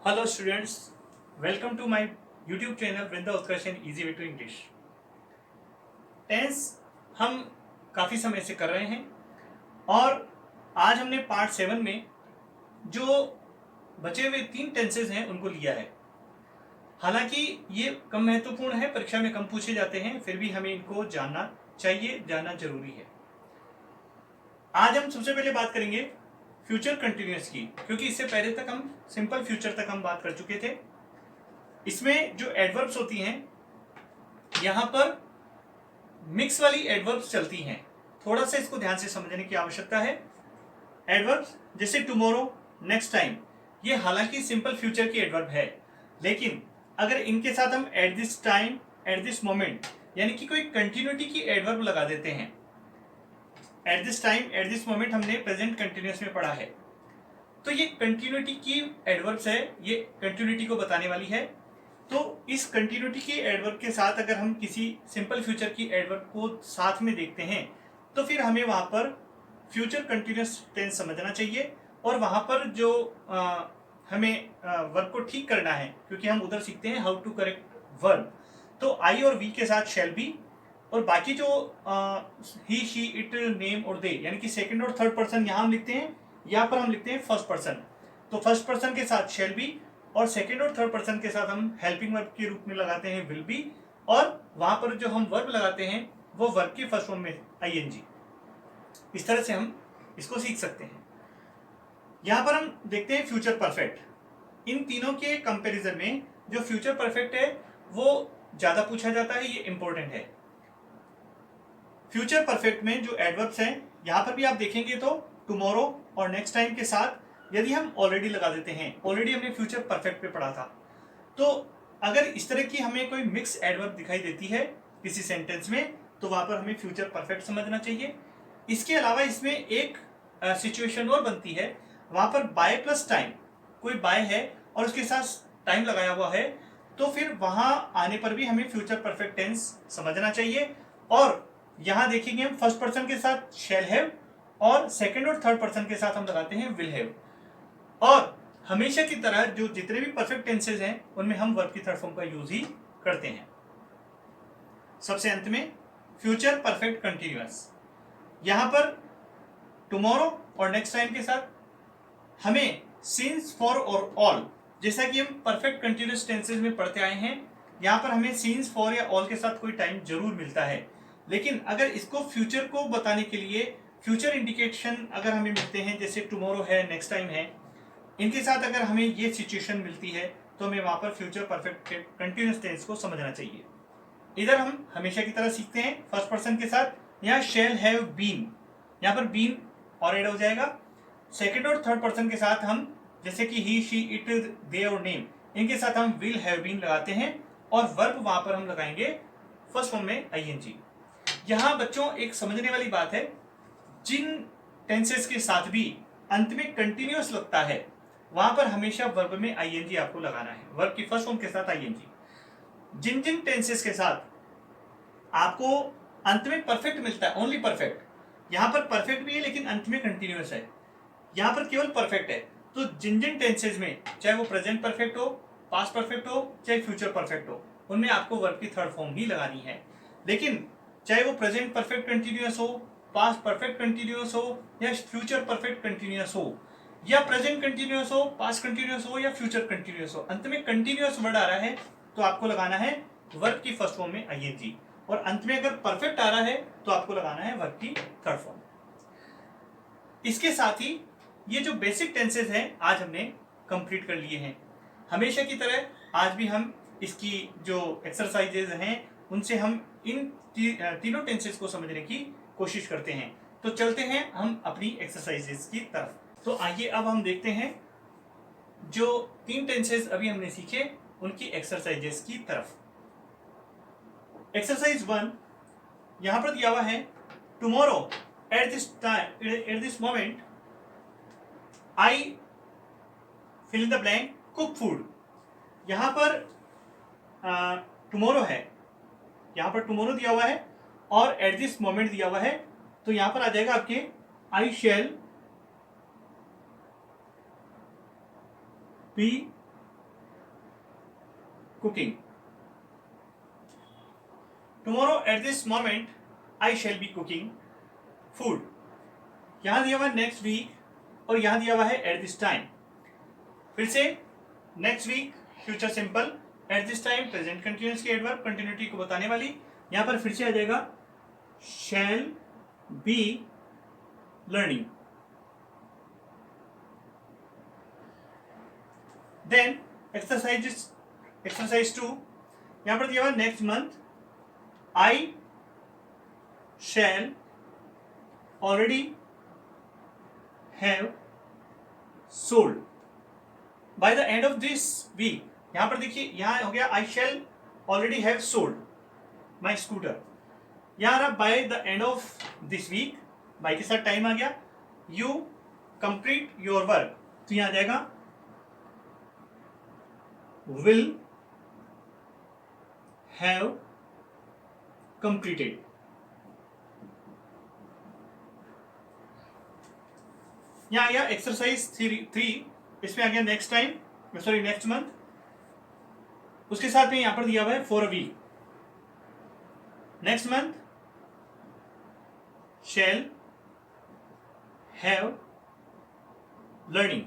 Hello students, welcome to my YouTube channel Vrinda Utkarsh in easy way to English. Tense हम काफ़ी समय से कर रहे हैं और आज हमने पार्ट 7 में जो बचे हुए 3 टेंसेज हैं उनको लिया है। हालांकि ये कम महत्वपूर्ण है, परीक्षा में कम पूछे जाते हैं, फिर भी हमें इनको जानना चाहिए, जानना जरूरी है। आज हम सबसे पहले बात करेंगे फ्यूचर कंटिन्यूअस की, क्योंकि इससे पहले तक हम सिंपल फ्यूचर तक हम बात कर चुके थे। इसमें जो एडवर्ब्स होती हैं, यहां पर मिक्स वाली एडवर्ब्स चलती हैं। थोड़ा सा इसको ध्यान से समझने की आवश्यकता है। एडवर्ब्स जैसे टुमारो, नेक्स्ट टाइम, ये हालांकि सिंपल फ्यूचर की एडवर्ब है, लेकिन अगर इनके साथ हम eight this time, at this moment, यानी कि कोई कंटिन्यूटी की एडवर्ब लगा देते हैं। Eight this time, at this moment हमने प्रेजेंट कंटिन्यूअस में पढ़ा है, तो ये कंटिन्यूटी की एडवर्ब्स है, ये कंटिन्यूटी को बताने वाली है। तो इस कंटिन्यूटी की एडवर्ब के साथ अगर हम किसी सिंपल फ्यूचर की एडवर्ब को साथ में देखते हैं, तो फिर हमें वहां पर फ्यूचर कंटिन्यूअस टेंस समझना चाहिए। और वहां पर जो हमें वर्ब को ठीक करना है, क्योंकि हम उधर सीखते हैं हाउ टू करेक्ट वर्ब, तो आई और वी के साथ शैल बी, और बाकी जो ही, शी, इट, नेम और दे, यानी कि सेकंड और थर्ड पर्सन यहाँ हम लिखते हैं, यहाँ पर हम लिखते हैं फर्स्ट पर्सन। तो फर्स्ट पर्सन के साथ शैल बी और सेकंड और थर्ड पर्सन के साथ हम हेल्पिंग वर्ब के रूप में लगाते हैं विल बी, और वहां पर जो हम वर्ब लगाते हैं वो वर्ब की फर्स्ट फॉर्म में आईएनजी। इस तरह से हम इसको सीख सकते हैं। यहां पर हम देखते हैं फ्यूचर परफेक्ट। इन तीनों के कंपैरिजन में जो फ्यूचर परफेक्ट है वो ज्यादा पूछा जाता है, ये इंपॉर्टेंट है। फ्यूचर परफेक्ट में जो एडवर्ब्स हैं, यहां पर भी आप देखेंगे तो टुमारो और नेक्स्ट टाइम के साथ यदि हम ऑलरेडी लगा देते हैं, ऑलरेडी हमने फ्यूचर परफेक्ट पे पढ़ा था, तो अगर इस तरह की हमें कोई मिक्स एडवर्ब दिखाई देती है किसी सेंटेंस में, तो वहां पर हमें फ्यूचर परफेक्ट समझना चाहिए। इसके अलावा इसमें एक सिचुएशन और बनती है, वहां पर बाय प्लस टाइम, कोई बाय है और उसके साथ टाइम लगाया हुआ है, तो फिर वहां आने पर भी हमें फ्यूचर परफेक्ट टेंस समझना चाहिए। और यहां देखेंगे हम फर्स्ट पर्सन के साथ शैल हैव और सेकंड और थर्ड पर्सन के साथ हम लगाते हैं विल हैव। और हमेशा की तरह जो जितने भी परफेक्ट टेंसेज हैं उनमें हम वर्ब की थर्ड फॉर्म का यूज ही करते हैं। सबसे अंत में फ्यूचर परफेक्ट कंटिन्यूअस, यहां पर टुमारो और नेक्स्ट टाइम के साथ हमें सिंस, फॉर और ऑल, जैसा कि हम परफेक्ट कंटिन्यूअस टेंसेज में पढ़ते आए हैं, यहां पर हमें सिंस, फॉर या ऑल के साथ कोई टाइम जरूर मिलता है। लेकिन अगर इसको फ्यूचर को बताने के लिए फ्यूचर इंडिकेशन अगर हमें मिलते हैं, जैसे टुमारो है, नेक्स्ट टाइम है, इनके साथ अगर हमें ये सिचुएशन मिलती है, तो हमें वहां पर फ्यूचर परफेक्ट कंटिन्यूअस टेंस को समझना चाहिए। इधर हम हमेशा की तरह सीखते हैं फर्स्ट पर्सन के साथ, यहाँ शेल हैव बीन, यहाँ पर बीन और एड हो जाएगा। सेकंड और थर्ड पर्सन के साथ हम जैसे कि ही, शी, इट, दे और नेम, इनके साथ हम विल हैव बीन लगाते हैं, और वर्ब वहां पर हम लगाएंगे फर्स्ट फॉर्म में आईएनजी। यहां बच्चों एक समझने वाली बात है, जिन टेंसेस के साथ भी अंत में कंटिन्यूअस लगता है, वहां पर हमेशा वर्ब में आईएनजी आपको लगाना है, वर्ब की फर्स्ट फॉर्म के साथ आईएनजी। जिन जिन टेंसेस के साथ आपको अंत में परफेक्ट मिलता है, ओनली परफेक्ट, यहां पर परफेक्ट भी है लेकिन अंत में कंटिन्यूअस है, यहां पर केवल परफेक्ट है, तो जिन जिन टेंसेज में, चाहे वो प्रेजेंट परफेक्ट हो, पास्ट परफेक्ट हो, चाहे फ्यूचर परफेक्ट हो, उनमें आपको वर्ब की थर्ड फॉर्म ही लगानी है। लेकिन चाहे वो प्रेजेंट परफेक्ट कंटिन्यूअस हो, पास्ट परफेक्ट कंटिन्यूअस हो, या फ्यूचर परफेक्ट कंटिन्यूअस हो, या प्रेजेंट कंटिन्यूअस हो, पास्ट कंटिन्यूअस हो, या फ्यूचर कंटिन्यूअस हो, अंत में कंटिन्यूअस वर्ड आ रहा है तो आपको लगाना है वर्ब की फर्स्ट फॉर्म में आईएनजी, और अंत में अगर परफेक्ट आ रहा है तो आपको लगाना है वर्ब की थर्ड फॉर्म। इसके साथ ही ये जो बेसिक टेंसेज हैं आज हमने कंप्लीट कर लिए हैं। हमेशा की तरह आज भी हम इसकी जो एक्सरसाइजेज हैं उनसे हम इन तीनों टेंसेज को समझने की कोशिश करते हैं। तो चलते हैं हम अपनी एक्सरसाइजेज की तरफ। तो आइए अब हम देखते हैं जो 3 टेंसेज अभी हमने सीखे उनकी एक्सरसाइजेज की तरफ। एक्सरसाइज 1 यहां पर दिया हुआ है, tomorrow at this time, at this moment I fill in the blank cook food. यहां पर टुमारो है, यहां पर टुमारो दिया हुआ है और एट दिस मोमेंट दिया हुआ है, तो यहां पर आ जाएगा आपके I shall be cooking. Tomorrow at this moment I shall be cooking food. यहां दिया हुआ है नेक्स्ट वीक और यहां दिया हुआ है एट दिस टाइम. फिर से next week future simple, at this time present continuous की एडवर्ब कंटिन्यूटी को बताने वाली. यहां पर फिर से आ जाएगा shall be learning. Then exercise 2, यहां पर दिया हुआ next month I shall already have sold by the end of this week. यहां पर देखिए, यहां हो गया I shall already have sold my scooter. यहां रहा by the end of this week, bye के साथ टाइम आ गया. यू कंप्लीट योर वर्क, तो यहां आ जाएगा will have completed. यहां आ गया एक्सरसाइज 3, इसमें आ गया next time, sorry next month. उसके साथ में यहां पर दिया हुआ है for a week. Next month shall have learning.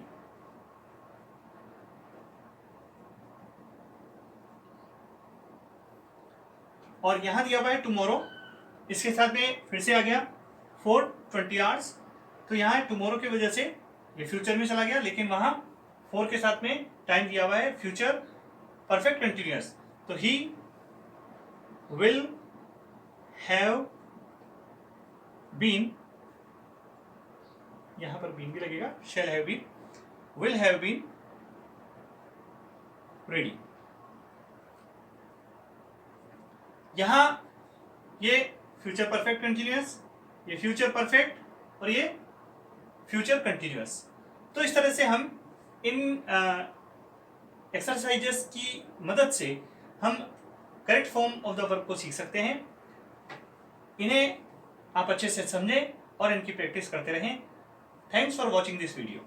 और यहां दिया हुआ है टुमारो, इसके साथ में फिर से आ गया फॉर 20 आवर्स. तो यहां है टुमारो की वजह से ये फ्यूचर में चला गया, लेकिन वहां फॉर के साथ में टाइम दिया हुआ है फ्यूचर परफेक्ट कंटिन्यूअस. तो ही विल हैव बीन, यहां पर बीन भी लगेगा, shall have been, will have been ready. यहां ये फ्यूचर परफेक्ट कंटिन्यूअस, ये फ्यूचर परफेक्ट और ये फ्यूचर कंटिन्यूअस. तो इस तरह से हम इन एक्सरसाइजेस की मदद से हम correct form of the verb को सीख सकते हैं. इन्हें आप अच्छे से समझें और इनकी प्रैक्टिस करते रहें. Thanks for watching this video.